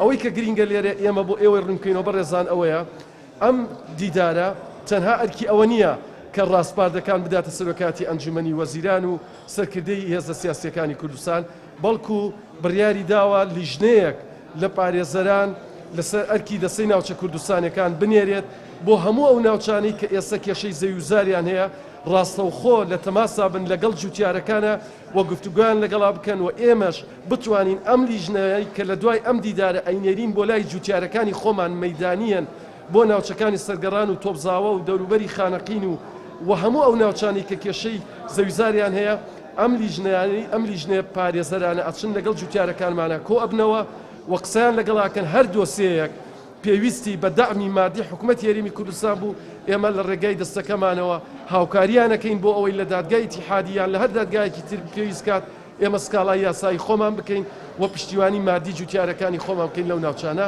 ئەوەی کە گرینگە لێرە ئێمە بۆ ئێوەی ڕوونکەینەوە بەڕێزان ئەوەیە ئەم دیدارە تەنها ئەرکی ئەوە نییە کە ڕاستپاردەکان بداتە سەرۆکاتی ئەنجومەنی وەزیران و سەرکردەی هێزە سیاسیەکانی کوردستان بەڵکو بڕیاری داوە لیژنەیەک لە پارێزەران لەسەر ئەرکی دەسەی ناوچە کوردستانەکان بنێرێت بۆ هەموو ئەو ناوچانەی کە ئێستا کێشەی زەویزاریان هەیە ڕاستەوخۆ لە تەماسا بن لەگەڵ جوتیارەکانە و گفتوگویان لەگەڵا بکەن و ئێمەش بتوانین ئەم لیژنەیە کە لە دوای ئەم دیدارە ئەینێرین بۆ لای جوتیارەکانی خۆمان مەیدانیەن بۆ ناوچەکانی سەرگەڕان و تۆپزاوە و دەوروبەری خانەقین و هەموو ئەو ناوچانی کە کێشەی زەویزاریان هەیە ئەم لیژنەیە پارێزەرانە ئەچن لەگەڵ جوتیارەکانمانە کۆ ئەبنەوە و قسەیان لەگەڵاکەن هەر دۆسەیەک پێویستی بە دەعمی مادی حکوومەتی هەرێمی کوردستان بوو ئێمە لە ڕێگای دەستەکەمانەوە هاوکاریانەکەین بۆ ئەوەی لە دادگای ئیتیحادیان لە هەر دادگایەکی تر پێویست کات ئێمە سکاڵای یاسایی خۆمان بکەین و پشتیوانی مادی جوتیارەکانی خۆمان بکەین لەو ناوچانە